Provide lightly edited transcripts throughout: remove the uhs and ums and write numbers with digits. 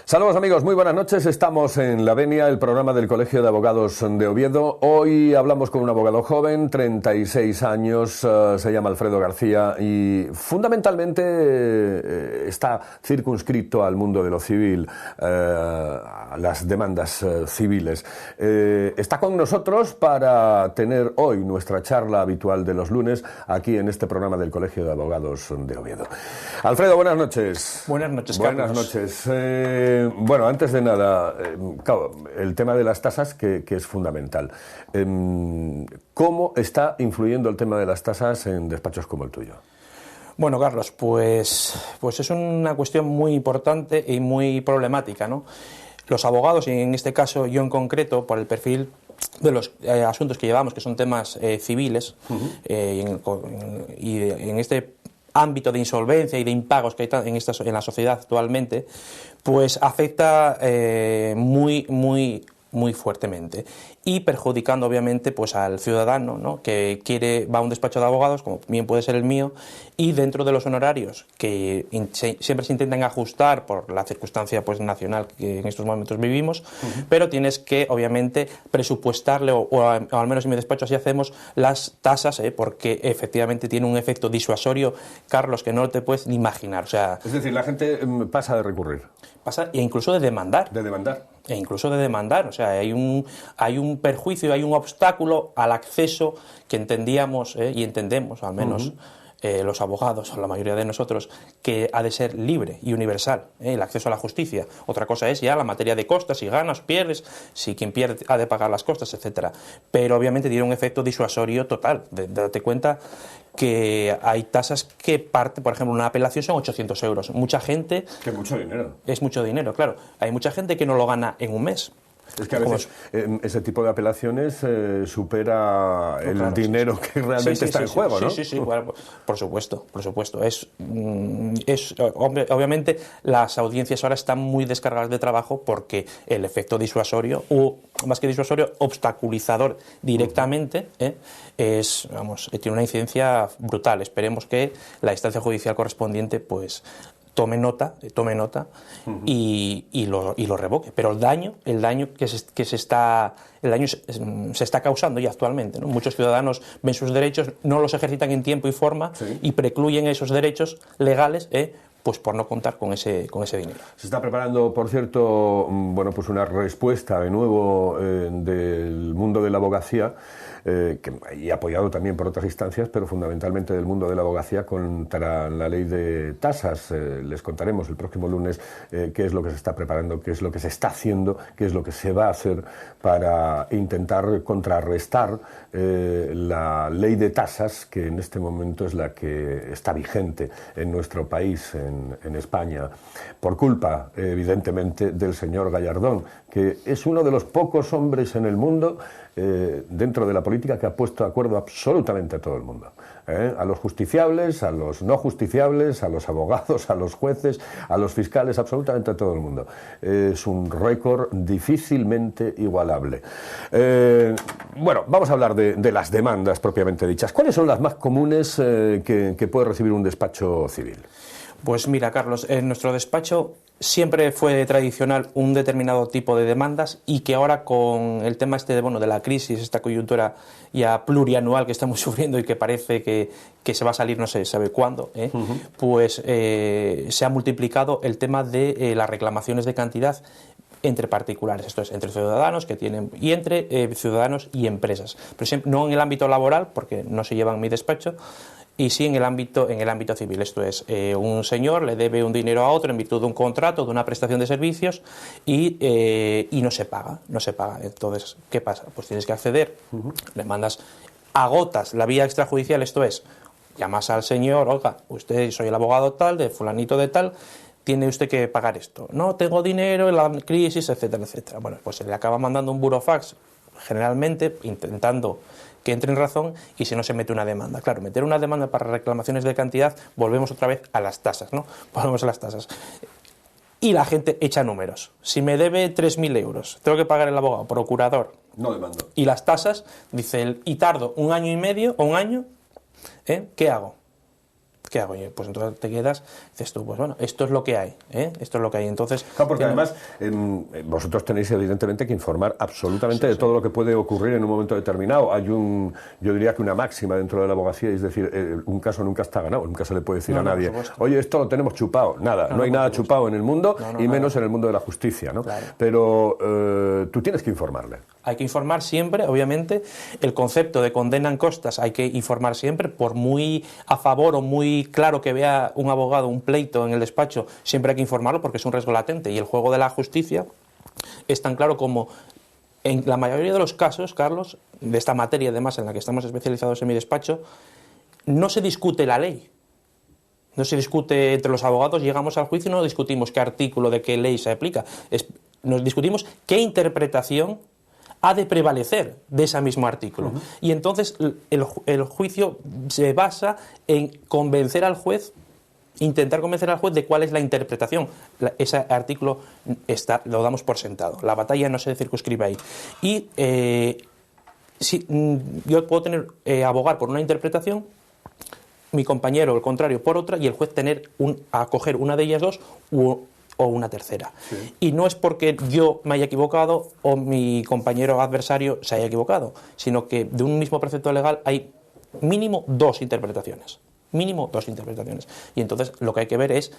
Saludos amigos, muy buenas noches. Estamos en La Venia, el programa del Colegio de Abogados de Oviedo. Hoy hablamos con un abogado joven, 36 años, se llama Alfredo García y fundamentalmente está circunscrito al mundo de lo civil, a las demandas civiles. Está con nosotros para tener hoy nuestra charla habitual de los lunes aquí en este programa del Colegio de Abogados de Oviedo. Alfredo, buenas noches. Buenas noches, Carlos. Buenas noches. Bueno, antes de nada, claro, el tema de las tasas que es fundamental. ¿Cómo está influyendo el tema de las tasas en despachos como el tuyo? Bueno, Carlos, pues es una cuestión muy importante y muy problemática, ¿no? Los abogados, y en este caso yo en concreto, por el perfil de los asuntos que llevamos, que son temas civiles, y en este ámbito de insolvencia y de impagos que hay en la sociedad actualmente, pues afecta muy fuertemente y perjudicando obviamente pues al ciudadano, ¿no?, que va a un despacho de abogados, como bien puede ser el mío, y dentro de los honorarios que siempre se intentan ajustar por la circunstancia pues nacional que en estos momentos vivimos, pero tienes que obviamente presupuestarle o al menos en mi despacho así hacemos las tasas, porque efectivamente tiene un efecto disuasorio, Carlos, que no te puedes ni imaginar. O sea, es decir, la gente pasa de recurrir. Pasa, e incluso de demandar. De demandar. E incluso de demandar. O sea, hay un perjuicio, hay un obstáculo al acceso que entendíamos y entendemos, al menos los abogados, o la mayoría de nosotros, que ha de ser libre y universal, el acceso a la justicia. Otra cosa es ya la materia de costas, si ganas, pierdes, si quien pierde ha de pagar las costas, etcétera. Pero obviamente tiene un efecto disuasorio total. Date cuenta que hay tasas que parte, por ejemplo, una apelación son 800 euros. Mucha gente... Que mucho dinero. Es mucho dinero, claro. Hay mucha gente que no lo gana en un mes. Es que a veces ese tipo de apelaciones supera el dinero que realmente está en juego, ¿no? Sí, bueno, por supuesto. Obviamente las audiencias ahora están muy descargadas de trabajo porque el efecto disuasorio, o más que disuasorio, obstaculizador directamente, tiene una incidencia brutal. Esperemos que la instancia judicial correspondiente pues tome nota y lo revoque. Pero el daño se está causando ya actualmente, ¿no? Muchos ciudadanos ven sus derechos, no los ejercitan en tiempo y forma y precluyen esos derechos legales, pues por no contar con ese dinero. Se está preparando, por cierto, pues una respuesta de nuevo del mundo de la abogacía, y apoyado también por otras instancias, pero fundamentalmente del mundo de la abogacía contra la ley de tasas. Les contaremos el próximo lunes qué es lo que se está preparando, qué es lo que se está haciendo, qué es lo que se va a hacer para intentar contrarrestar la ley de tasas, que en este momento es la que está vigente en nuestro país, en España, por culpa, evidentemente, del señor Gallardón, que es uno de los pocos hombres en el mundo dentro de la política que ha puesto de acuerdo absolutamente a todo el mundo, a los justiciables, a los no justiciables, a los abogados, a los jueces, a los fiscales, absolutamente a todo el mundo. Es un récord difícilmente igualable. Bueno, vamos a hablar de las demandas propiamente dichas. ¿Cuáles son las más comunes que puede recibir un despacho civil? Pues mira, Carlos, en nuestro despacho siempre fue tradicional un determinado tipo de demandas y que ahora con el tema de la crisis, esta coyuntura ya plurianual que estamos sufriendo y que parece que se va a salir no se sabe cuándo, pues se ha multiplicado el tema de las reclamaciones de cantidad entre particulares, esto es, entre ciudadanos que tienen y entre ciudadanos y empresas, pero siempre, no en el ámbito laboral, porque no se lleva en mi despacho, y sí en el ámbito civil. Esto es, un señor le debe un dinero a otro en virtud de un contrato, de una prestación de servicios y no se paga. Entonces, ¿qué pasa? Pues tienes que acceder, le mandas, agotas la vía extrajudicial, esto es, llamas al señor, oiga, usted, soy el abogado tal, de fulanito de tal, tiene usted que pagar esto. No tengo dinero, la crisis, etcétera, etcétera. Bueno, pues se le acaba mandando un burofax, generalmente intentando que entre en razón, y si no se mete una demanda. Claro, meter una demanda para reclamaciones de cantidad, volvemos otra vez a las tasas, ¿no? Volvemos a las tasas. Y la gente echa números. Si me debe 3.000 euros, tengo que pagar el abogado, procurador. No demando. Y las tasas, dice él, y tardo 1 año y medio o 1 año, ¿qué hago? ¿qué hago? Pues entonces te quedas, dices tú, pues bueno, esto es lo que hay, esto es lo que hay. Entonces, claro, porque además vosotros tenéis evidentemente que informar absolutamente de todo lo que puede ocurrir en un momento determinado. Hay yo diría que una máxima dentro de la abogacía, es decir, un caso nunca está ganado, nunca se le puede decir a nadie, oye, esto lo tenemos chupado, nada, no hay nada chupado en el mundo y menos en el mundo de la justicia, ¿no? Claro. Pero tú tienes que informarle. Hay que informar siempre, obviamente, el concepto de condena en costas hay que informar siempre, por muy a favor o muy claro que vea un abogado un pleito en el despacho, siempre hay que informarlo porque es un riesgo latente, y el juego de la justicia es tan claro como en la mayoría de los casos, Carlos, de esta materia además en la que estamos especializados en mi despacho, no se discute la ley. No se discute entre los abogados, llegamos al juicio y no discutimos qué artículo de qué ley se aplica, nos discutimos qué interpretación ha de prevalecer de ese mismo artículo. Y entonces el juicio se basa en convencer al juez, intentar convencer al juez de cuál es la interpretación. Ese artículo lo damos por sentado. La batalla no se circunscribe ahí. Y yo puedo abogar por una interpretación, mi compañero, al contrario, por otra, y el juez acoger una de ellas dos o una tercera. Sí. Y no es porque yo me haya equivocado o mi compañero adversario se haya equivocado, sino que de un mismo precepto legal hay mínimo dos interpretaciones. Mínimo dos interpretaciones. Y entonces lo que hay que ver es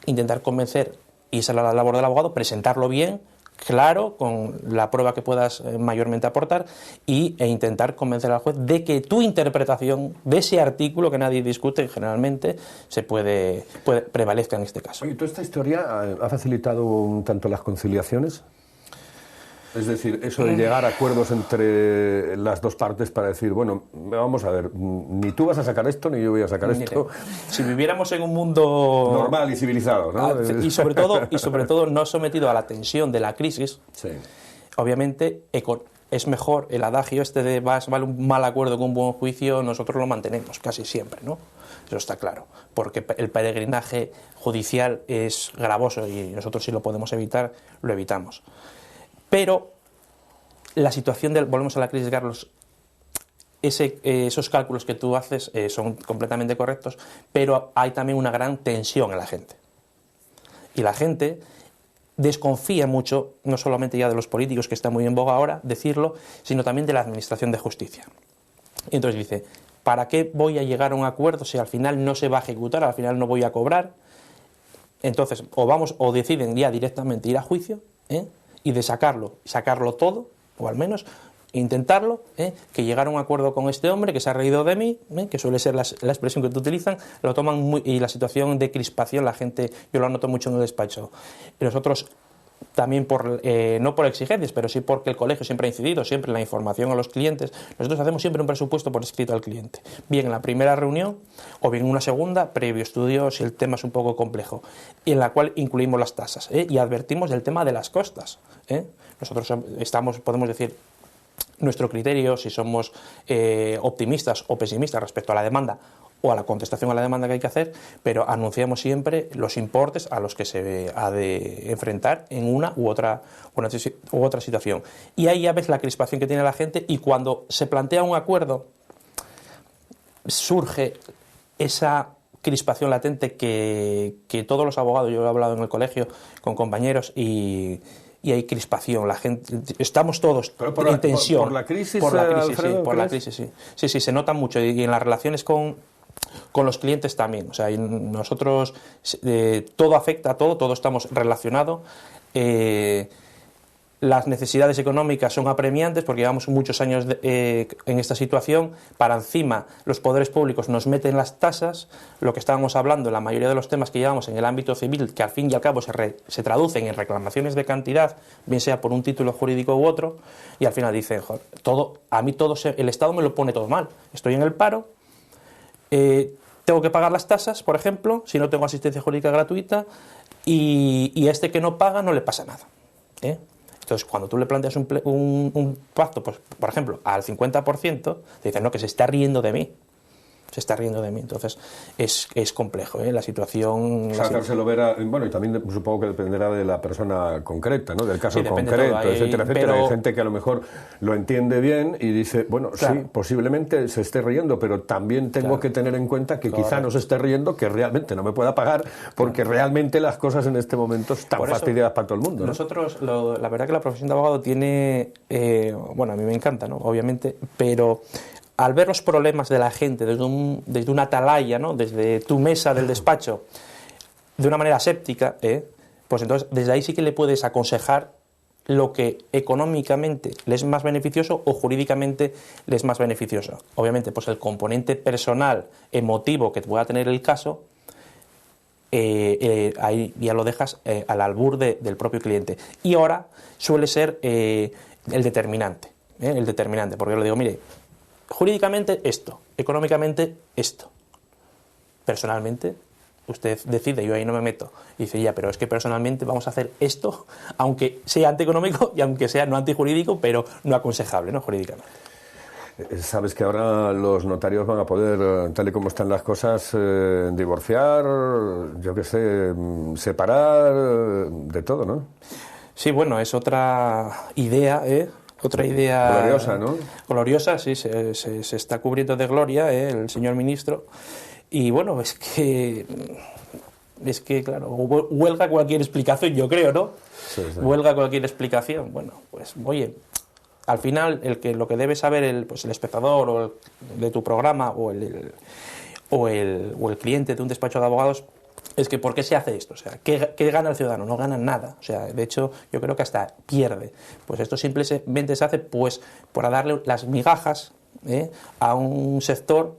intentar convencer, y esa es la labor del abogado, presentarlo bien, claro, con la prueba que puedas mayormente aportar, e intentar convencer al juez de que tu interpretación de ese artículo, que nadie discute generalmente, prevalezca en este caso. Oye, ¿toda esta historia ha facilitado un tanto las conciliaciones? Es decir, eso de llegar a acuerdos entre las dos partes para decir, bueno, vamos a ver, ni tú vas a sacar esto, ni yo voy a sacar esto. Si viviéramos en un mundo normal y civilizado, ¿no? Y sobre todo no sometido a la tensión de la crisis, sí. Obviamente es mejor el adagio este de vale un mal acuerdo con un buen juicio, nosotros lo mantenemos casi siempre, ¿no? Eso está claro, porque el peregrinaje judicial es gravoso y nosotros, si lo podemos evitar, lo evitamos. Pero la situación volvemos a la crisis, Carlos, esos cálculos que tú haces son completamente correctos, pero hay también una gran tensión en la gente. Y la gente desconfía mucho, no solamente ya de los políticos, que está muy en boga ahora decirlo, sino también de la administración de justicia. Y entonces dice, ¿para qué voy a llegar a un acuerdo si al final no se va a ejecutar, al final no voy a cobrar? Entonces, o deciden ya directamente ir a juicio, y de sacarlo todo, o al menos intentarlo, que llegar a un acuerdo con este hombre que se ha reído de mí, que suele ser la expresión que te utilizan, lo toman y la situación de crispación, la gente, yo lo noto mucho en el despacho. Y nosotros también, no por exigencias, pero sí porque el colegio siempre ha incidido siempre en la información a los clientes, nosotros hacemos siempre un presupuesto por escrito al cliente, bien en la primera reunión o bien en una segunda, previo estudio si el tema es un poco complejo, y en la cual incluimos las tasas, y advertimos del tema de las costas. Nosotros podemos decir nuestro criterio, si somos optimistas o pesimistas respecto a la demanda o a la contestación a la demanda que hay que hacer, pero anunciamos siempre los importes a los que se ha de enfrentar en una u otra situación. Y ahí ya ves la crispación que tiene la gente, y cuando se plantea un acuerdo surge esa crispación latente que todos los abogados, yo lo he hablado en el colegio con compañeros, y hay crispación, la gente, estamos todos en tensión. ¿Por la crisis? Alfredo, por la crisis, sí. Sí, se nota mucho, y en las relaciones con los clientes también. O sea, nosotros todo afecta a todo estamos relacionados. Las necesidades económicas son apremiantes porque llevamos muchos años en esta situación. Para encima, los poderes públicos nos meten las tasas, lo que estábamos hablando, la mayoría de los temas que llevamos en el ámbito civil, que al fin y al cabo se traducen en reclamaciones de cantidad, bien sea por un título jurídico u otro, y al final dicen, joder, el Estado me lo pone todo mal. Estoy en el paro, tengo que pagar las tasas, por ejemplo, si no tengo asistencia jurídica gratuita, y a este que no paga no le pasa nada. Entonces, cuando tú le planteas un pacto, pues, por ejemplo, al 50%, te dicen, no, que se está riendo de mí. se está riendo de mí. Entonces es complejo, la situación. O sea, hacérselo ver bueno, y también supongo que dependerá de la persona concreta, ¿no? Del caso concreto, etcétera, etcétera. Hay gente que a lo mejor lo entiende bien y dice, bueno, claro, sí, posiblemente se esté riendo, pero también tengo que tener en cuenta que quizá no se esté riendo, que realmente no me pueda pagar, porque realmente las cosas en este momento están fastidiadas para todo el mundo, ¿no? Nosotros, la verdad que la profesión de abogado tiene, bueno, a mí me encanta, ¿no? Obviamente, pero al ver los problemas de la gente desde una atalaya, ¿no? Desde tu mesa del despacho, de una manera séptica, pues entonces desde ahí sí que le puedes aconsejar lo que económicamente le es más beneficioso o jurídicamente le es más beneficioso. Obviamente, pues el componente personal, emotivo que pueda tener el caso, ahí ya lo dejas al albur del propio cliente. Y ahora suele ser el determinante, porque yo le digo, mire, jurídicamente esto, económicamente esto. Personalmente, usted decide, yo ahí no me meto. Y dice, ya, pero es que personalmente vamos a hacer esto, aunque sea antieconómico y aunque sea no antijurídico, pero no aconsejable, ¿no? Jurídicamente. Sabes que ahora los notarios van a poder, tal y como están las cosas, divorciar, yo qué sé, separar, de todo, ¿no? Sí, bueno, es otra idea, Otra idea gloriosa, ¿no? Gloriosa, sí, se está cubriendo de gloria, el señor ministro. Y bueno, es que claro, huelga cualquier explicación, yo creo, ¿no? Sí. Huelga cualquier explicación. Bueno, pues oye, al final lo que debe saber el espectador o de tu programa o el cliente de un despacho de abogados es que ¿por qué se hace esto? O sea, ¿qué gana el ciudadano? No gana nada. O sea, de hecho, yo creo que hasta pierde. Pues esto simplemente se hace pues para darle las migajas a un sector,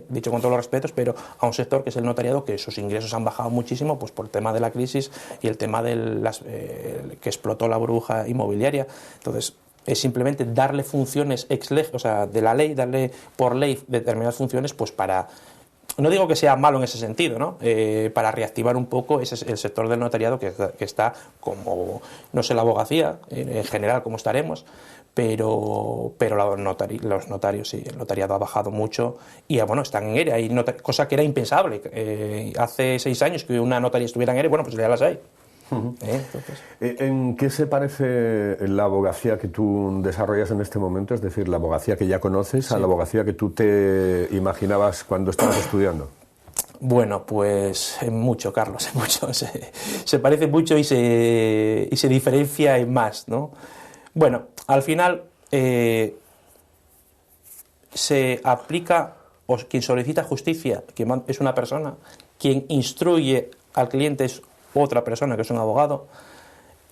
dicho con todos los respetos, pero a un sector que es el notariado, que sus ingresos han bajado muchísimo pues por el tema de la crisis y el tema de que explotó la burbuja inmobiliaria. Entonces, es simplemente darle funciones ex lege, o sea, de la ley, darle por ley determinadas funciones, pues para... No digo que sea malo en ese sentido, ¿no? Para reactivar un poco el sector del notariado que está como, no sé, la abogacía, en general, como estaremos, pero los notarios, sí, el notariado ha bajado mucho y, bueno, están en ERE, cosa que era impensable. Hace 6 años que una notaría estuviera en ERE, bueno, pues ya las hay. Entonces, ¿en qué se parece la abogacía que tú desarrollas en este momento? Es decir, la abogacía que ya conoces, a la abogacía que tú te imaginabas cuando estabas estudiando. Bueno, pues en mucho, Carlos, en mucho. Se parece mucho y se diferencia en más, ¿no? Bueno, al final se aplica, o quien solicita justicia, que es una persona, quien instruye al cliente es otra persona, que es un abogado,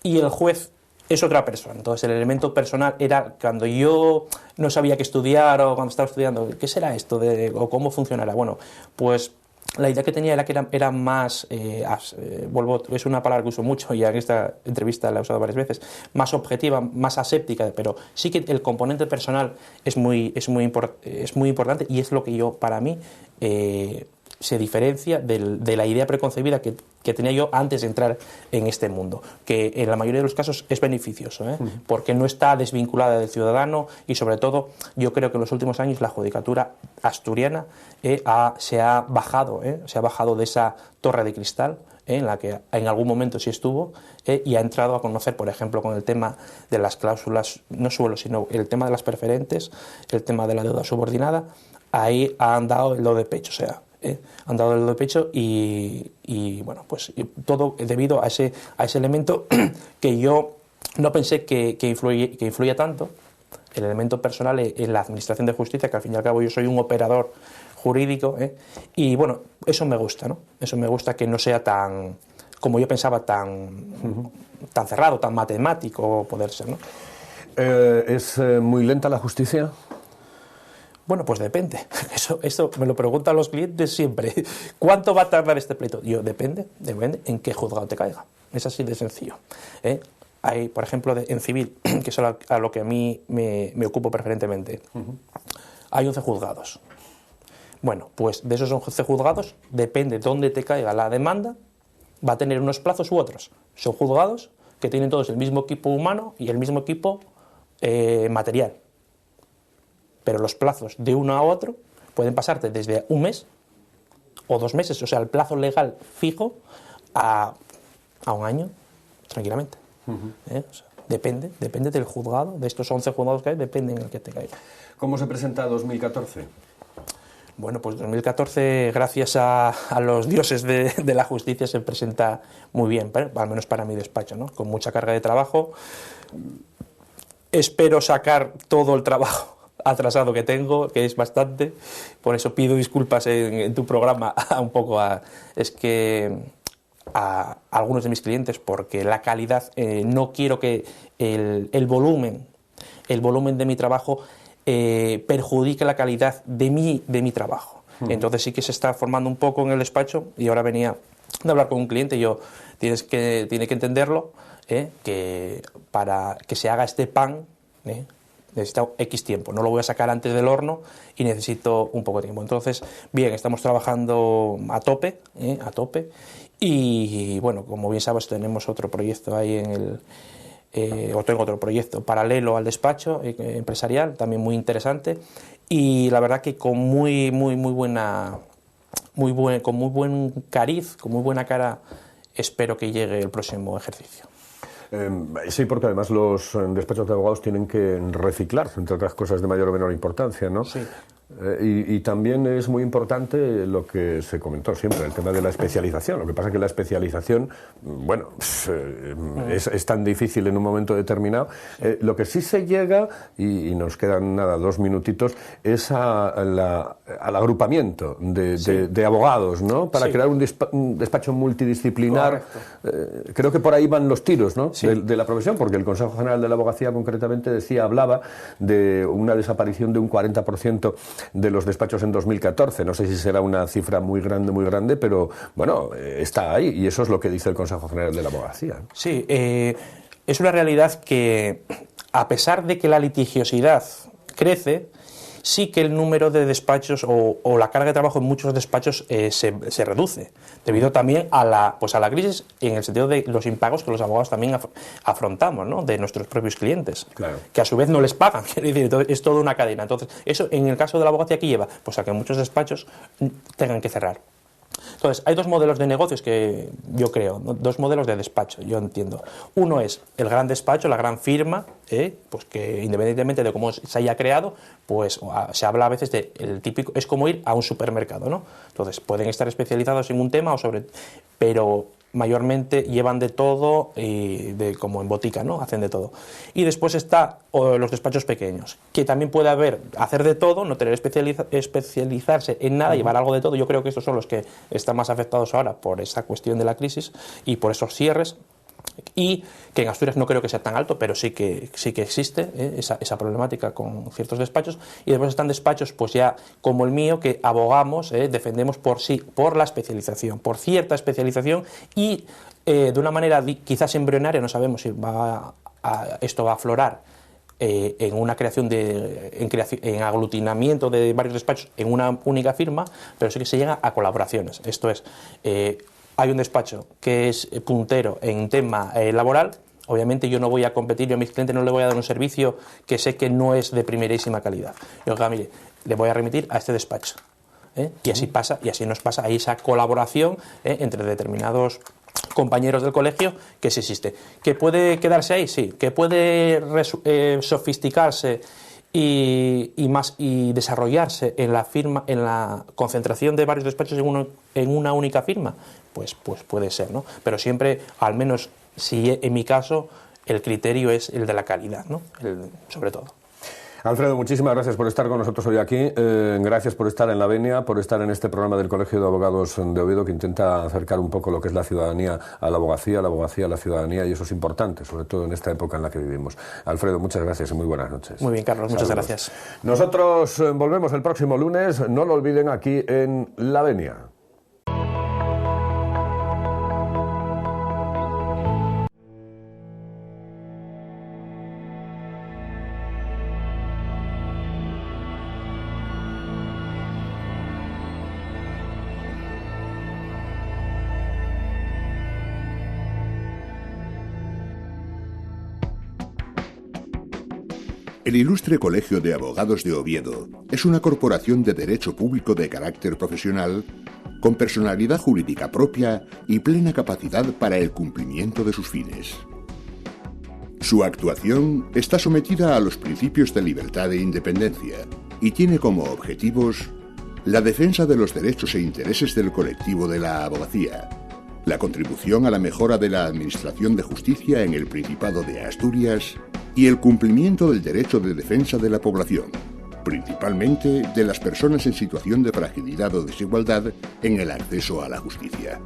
y el juez es otra persona. Entonces el elemento personal era cuando yo no sabía qué estudiar o cuando estaba estudiando, ¿qué será esto o cómo funcionará? Bueno, pues la idea que tenía era que era más, es una palabra que uso mucho y en esta entrevista la he usado varias veces, más objetiva, más aséptica, pero sí que el componente personal es muy importante y es lo que para mí se diferencia de la idea preconcebida que tenía yo antes de entrar en este mundo, que en la mayoría de los casos es beneficioso, porque no está desvinculada del ciudadano y sobre todo yo creo que en los últimos años la judicatura asturiana se ha bajado de esa torre de cristal en la que en algún momento sí estuvo y ha entrado a conocer, por ejemplo, con el tema de las cláusulas, no suelo, sino el tema de las preferentes, el tema de la deuda subordinada, ahí han dado el do de pecho, o sea, han dado el do de pecho y bueno, pues todo debido a ese elemento que yo no pensé que influía tanto, el elemento personal en la administración de justicia, que al fin y al cabo yo soy un operador jurídico, y bueno, eso me gusta, ¿no? Eso me gusta, que no sea tan, como yo pensaba, tan cerrado, tan matemático poder ser, ¿no? ¿Es muy lenta la justicia? Bueno, pues depende. Eso me lo preguntan los clientes siempre. ¿Cuánto va a tardar este pleito? Depende en qué juzgado te caiga. Es así de sencillo. Hay, por ejemplo, en civil, que es a lo que a mí me ocupo preferentemente, hay 11 juzgados. Bueno, pues de esos 11 juzgados, depende dónde te caiga la demanda, va a tener unos plazos u otros. Son juzgados que tienen todos el mismo equipo humano y el mismo equipo material. Pero los plazos de uno a otro pueden pasarte desde un mes o 2 meses, o sea, el plazo legal fijo, a un año, tranquilamente. O sea, depende del juzgado, de estos 11 juzgados que hay, depende en el que te caiga. ¿Cómo se presenta 2014? Bueno, pues 2014, gracias a los dioses de la justicia, se presenta muy bien, al menos para mi despacho, ¿no? Con mucha carga de trabajo. Espero sacar todo el trabajo atrasado que tengo, que es bastante. Por eso pido disculpas en tu programa a algunos de mis clientes, porque la calidad, no quiero que el volumen de mi trabajo perjudique la calidad de mi trabajo. Entonces sí que se está formando un poco en el despacho, y ahora venía de hablar con un cliente, tiene que entenderlo, que para que se haga este pan necesita X tiempo, no lo voy a sacar antes del horno y necesito un poco de tiempo. Entonces, bien, estamos trabajando a tope, y bueno, como bien sabes, tenemos otro proyecto ahí tengo otro proyecto paralelo al despacho empresarial, también muy interesante, y la verdad que con muy buen cariz, con muy buena cara, espero que llegue el próximo ejercicio. Sí, porque además los despachos de abogados tienen que reciclar, entre otras cosas de mayor o menor importancia, ¿no? Sí. Y también es muy importante lo que se comentó siempre, el tema de la especialización. Lo que pasa es que la especialización, bueno, es tan difícil en un momento determinado. Lo que sí se llega, y nos quedan 2 minutitos, es al agrupamiento de abogados, ¿no? Para crear un despacho multidisciplinar. Creo que por ahí van los tiros, ¿no? Sí. De la profesión, porque el Consejo General de la Abogacía concretamente hablaba de una desaparición de un 40% de los despachos en 2014. No sé si será una cifra muy grande, pero bueno, está ahí, y eso es lo que dice el Consejo General de la Abogacía. Sí, es una realidad que, a pesar de que la litigiosidad crece, sí que el número de despachos o la carga de trabajo en muchos despachos se reduce, debido también a la crisis, en el sentido de los impagos que los abogados también afrontamos, ¿no? De nuestros propios clientes, claro, que a su vez no les pagan. Entonces, es toda una cadena. Entonces, eso en el caso de la abogacía, ¿qué lleva? Pues a que muchos despachos tengan que cerrar. Entonces, hay 2 modelos de negocios que yo creo, ¿no? 2 modelos de despacho, yo entiendo. Uno es el gran despacho, la gran firma, pues que independientemente de cómo se haya creado, pues se habla a veces de el típico, es como ir a un supermercado, ¿no? Entonces, pueden estar especializados en un tema pero mayormente llevan de todo, como en botica, ¿no? Hacen de todo. Y después está los despachos pequeños, que también puede hacer de todo, no tener especializarse en nada, llevar algo de todo. Yo creo que estos son los que están más afectados ahora por esa cuestión de la crisis y por esos cierres, y que en Asturias no creo que sea tan alto, pero sí que existe esa problemática con ciertos despachos. Y después están despachos, pues ya como el mío, que abogamos, defendemos por la especialización, por cierta especialización, y de una manera quizás embrionaria, no sabemos si esto va a aflorar en una en aglutinamiento de varios despachos en una única firma, pero sí que se llega a colaboraciones. Esto es, hay un despacho que es puntero en tema laboral. Obviamente yo no voy a competir, yo a mis clientes no le voy a dar un servicio que sé que no es de primerísima calidad. Yo, mire, le voy a remitir a este despacho. Y así pasa, y así nos pasa. Hay esa colaboración entre determinados compañeros del colegio que sí existe. ¿Que puede quedarse ahí? Sí. ¿Que puede sofisticarse y desarrollarse en la concentración de varios despachos en una única firma? Pues puede ser, ¿no? Pero siempre, al menos si en mi caso, el criterio es el de la calidad, ¿no? Sobre todo. Alfredo, muchísimas gracias por estar con nosotros hoy aquí. Gracias por estar en La Venia, por estar en este programa del Colegio de Abogados de Oviedo, que intenta acercar un poco lo que es la ciudadanía a la abogacía a la ciudadanía, y eso es importante, sobre todo en esta época en la que vivimos. Alfredo, muchas gracias y muy buenas noches. Muy bien, Carlos, muchas gracias. Nosotros volvemos el próximo lunes, no lo olviden, aquí en La Venia. El Ilustre Colegio de Abogados de Oviedo es una corporación de derecho público de carácter profesional con personalidad jurídica propia y plena capacidad para el cumplimiento de sus fines. Su actuación está sometida a los principios de libertad e independencia y tiene como objetivos la defensa de los derechos e intereses del colectivo de la abogacía, la contribución a la mejora de la administración de justicia en el Principado de Asturias y el cumplimiento del derecho de defensa de la población, principalmente de las personas en situación de fragilidad o desigualdad en el acceso a la justicia.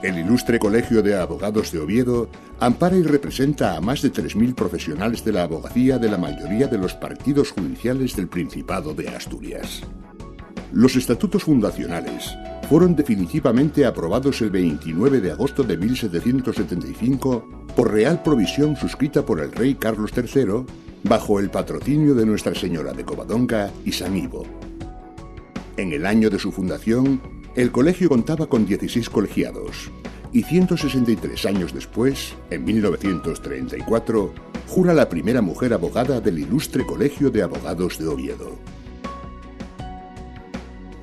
El Ilustre Colegio de Abogados de Oviedo ampara y representa a más de 3.000 profesionales de la abogacía de la mayoría de los partidos judiciales del Principado de Asturias. Los estatutos fundacionales fueron definitivamente aprobados el 29 de agosto de 1775 por real provisión suscrita por el rey Carlos III bajo el patrocinio de Nuestra Señora de Covadonga y San Ivo. En el año de su fundación, el colegio contaba con 16 colegiados y 163 años después, en 1934, jura la primera mujer abogada del Ilustre Colegio de Abogados de Oviedo.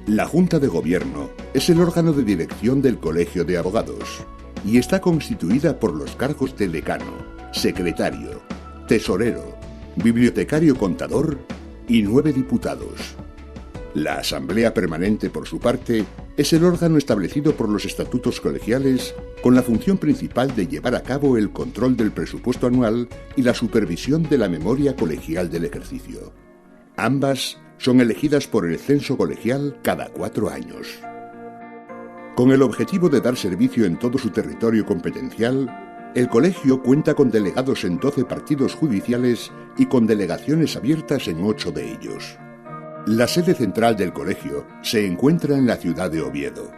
La Junta de Gobierno es el órgano de dirección del Colegio de Abogados y está constituida por los cargos de decano, secretario, tesorero, bibliotecario contador y 9 diputados. La Asamblea Permanente, por su parte, es el órgano establecido por los estatutos colegiales con la función principal de llevar a cabo el control del presupuesto anual y la supervisión de la memoria colegial del ejercicio. Ambas son elegidas por el censo colegial cada 4 años. Con el objetivo de dar servicio en todo su territorio competencial, el colegio cuenta con delegados en 12 partidos judiciales y con delegaciones abiertas en 8 de ellos. La sede central del colegio se encuentra en la ciudad de Oviedo.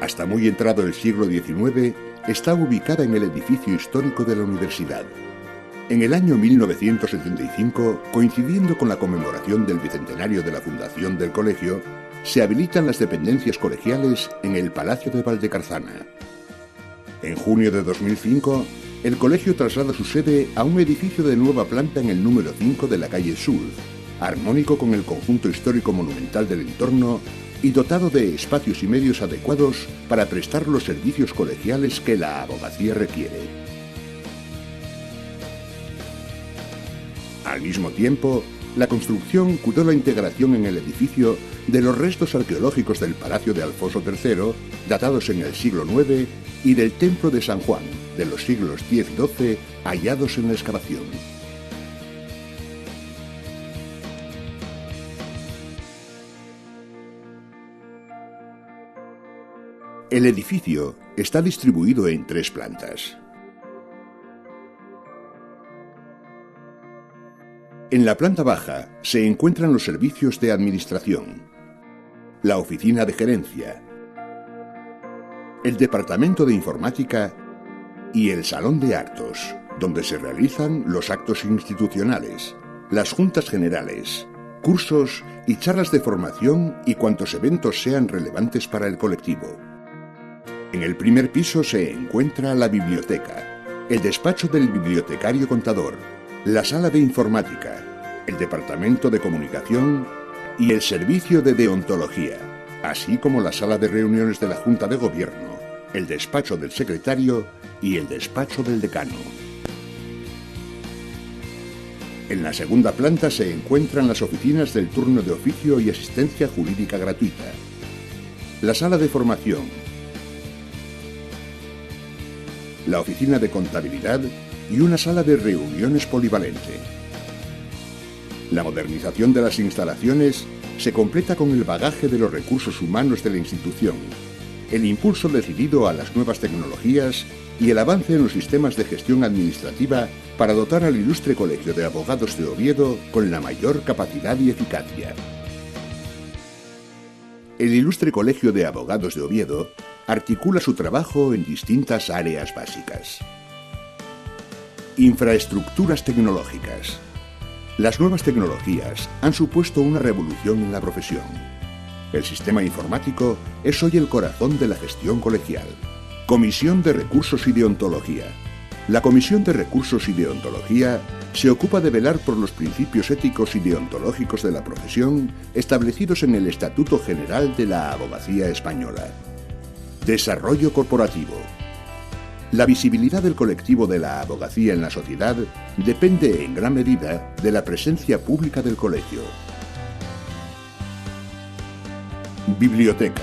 Hasta muy entrado el siglo XIX, está ubicada en el edificio histórico de la universidad. En el año 1975, coincidiendo con la conmemoración del bicentenario de la fundación del colegio, se habilitan las dependencias colegiales en el Palacio de Valdecarzana. En junio de 2005, el colegio traslada su sede a un edificio de nueva planta en el número 5 de la calle Sur, armónico con el conjunto histórico monumental del entorno y dotado de espacios y medios adecuados para prestar los servicios colegiales que la abogacía requiere. Al mismo tiempo, la construcción cuidó la integración en el edificio de los restos arqueológicos del Palacio de Alfonso III, datados en el siglo IX, y del Templo de San Juan, de los siglos X y XII, hallados en la excavación. El edificio está distribuido en 3 plantas. En la planta baja se encuentran los servicios de administración, la oficina de gerencia, el departamento de informática y el salón de actos, donde se realizan los actos institucionales, las juntas generales, cursos y charlas de formación y cuantos eventos sean relevantes para el colectivo. En el primer piso se encuentra la biblioteca, el despacho del bibliotecario contador, la sala de informática, el departamento de comunicación y el servicio de deontología, así como la sala de reuniones de la Junta de Gobierno, el despacho del secretario y el despacho del decano. En la segunda planta se encuentran las oficinas del turno de oficio y asistencia jurídica gratuita, la sala de formación, la oficina de contabilidad y una sala de reuniones polivalente. La modernización de las instalaciones se completa con el bagaje de los recursos humanos de la institución, el impulso decidido a las nuevas tecnologías y el avance en los sistemas de gestión administrativa para dotar al Ilustre Colegio de Abogados de Oviedo con la mayor capacidad y eficacia. El Ilustre Colegio de Abogados de Oviedo articula su trabajo en distintas áreas básicas. Infraestructuras tecnológicas. Las nuevas tecnologías han supuesto una revolución en la profesión. El sistema informático es hoy el corazón de la gestión colegial. Comisión de Recursos y Deontología. La Comisión de Recursos y Deontología se ocupa de velar por los principios éticos y deontológicos de la profesión establecidos en el Estatuto General de la Abogacía Española. Desarrollo corporativo. La visibilidad del colectivo de la abogacía en la sociedad depende en gran medida de la presencia pública del colegio. Biblioteca.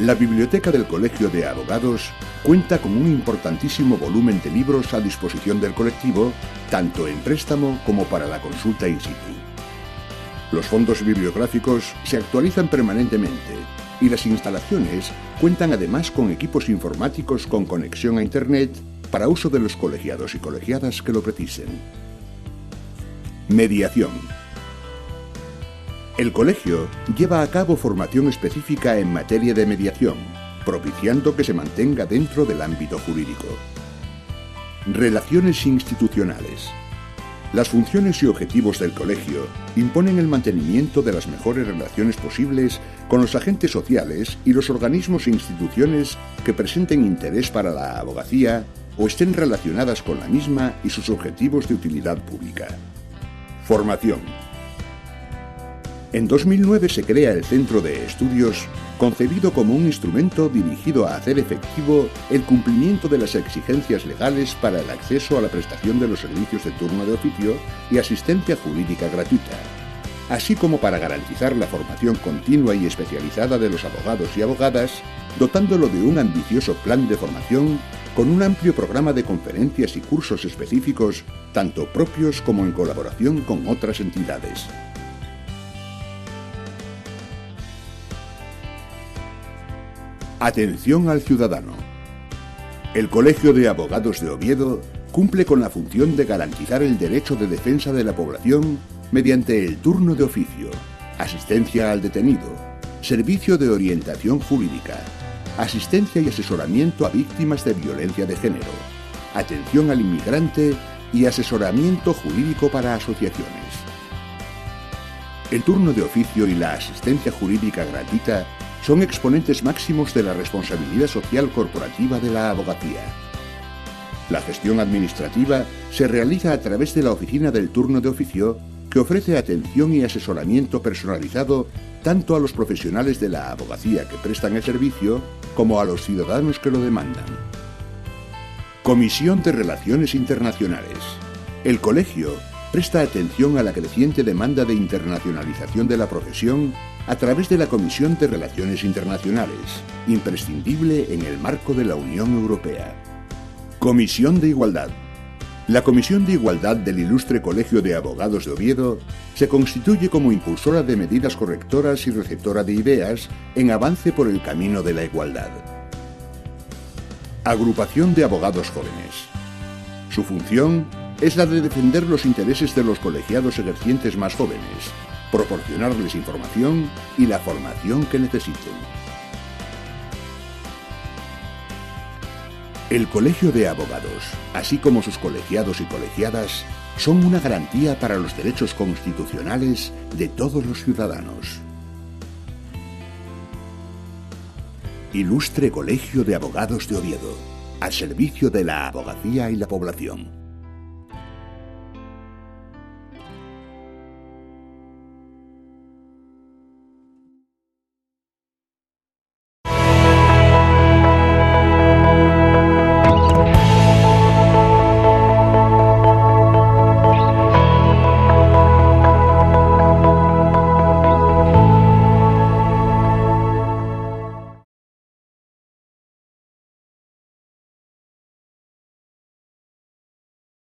La biblioteca del Colegio de Abogados cuenta con un importantísimo volumen de libros a disposición del colectivo, tanto en préstamo como para la consulta in situ. Los fondos bibliográficos se actualizan permanentemente y las instalaciones cuentan además con equipos informáticos con conexión a Internet para uso de los colegiados y colegiadas que lo precisen. Mediación. El colegio lleva a cabo formación específica en materia de mediación, propiciando que se mantenga dentro del ámbito jurídico. Relaciones institucionales. Las funciones y objetivos del colegio imponen el mantenimiento de las mejores relaciones posibles con los agentes sociales y los organismos e instituciones que presenten interés para la abogacía o estén relacionadas con la misma y sus objetivos de utilidad pública. Formación. En 2009 se crea el Centro de Estudios, concebido como un instrumento dirigido a hacer efectivo el cumplimiento de las exigencias legales para el acceso a la prestación de los servicios de turno de oficio y asistencia jurídica gratuita, así como para garantizar la formación continua y especializada de los abogados y abogadas, dotándolo de un ambicioso plan de formación con un amplio programa de conferencias y cursos específicos, tanto propios como en colaboración con otras entidades. Atención al ciudadano. El Colegio de Abogados de Oviedo cumple con la función de garantizar el derecho de defensa de la población mediante el turno de oficio, asistencia al detenido, servicio de orientación jurídica, asistencia y asesoramiento a víctimas de violencia de género, atención al inmigrante y asesoramiento jurídico para asociaciones. El turno de oficio y la asistencia jurídica gratuita son exponentes máximos de la responsabilidad social corporativa de la abogacía. La gestión administrativa se realiza a través de la Oficina del Turno de Oficio, que ofrece atención y asesoramiento personalizado tanto a los profesionales de la abogacía que prestan el servicio como a los ciudadanos que lo demandan. Comisión de Relaciones Internacionales. El colegio presta atención a la creciente demanda de internacionalización de la profesión a través de la Comisión de Relaciones Internacionales, imprescindible en el marco de la Unión Europea. Comisión de Igualdad. La Comisión de Igualdad del Ilustre Colegio de Abogados de Oviedo se constituye como impulsora de medidas correctoras y receptora de ideas en avance por el camino de la igualdad. Agrupación de Abogados Jóvenes. Su función es la de defender los intereses de los colegiados ejercientes más jóvenes, proporcionarles información y la formación que necesiten. El Colegio de Abogados, así como sus colegiados y colegiadas, son una garantía para los derechos constitucionales de todos los ciudadanos. Ilustre Colegio de Abogados de Oviedo, al servicio de la abogacía y la población.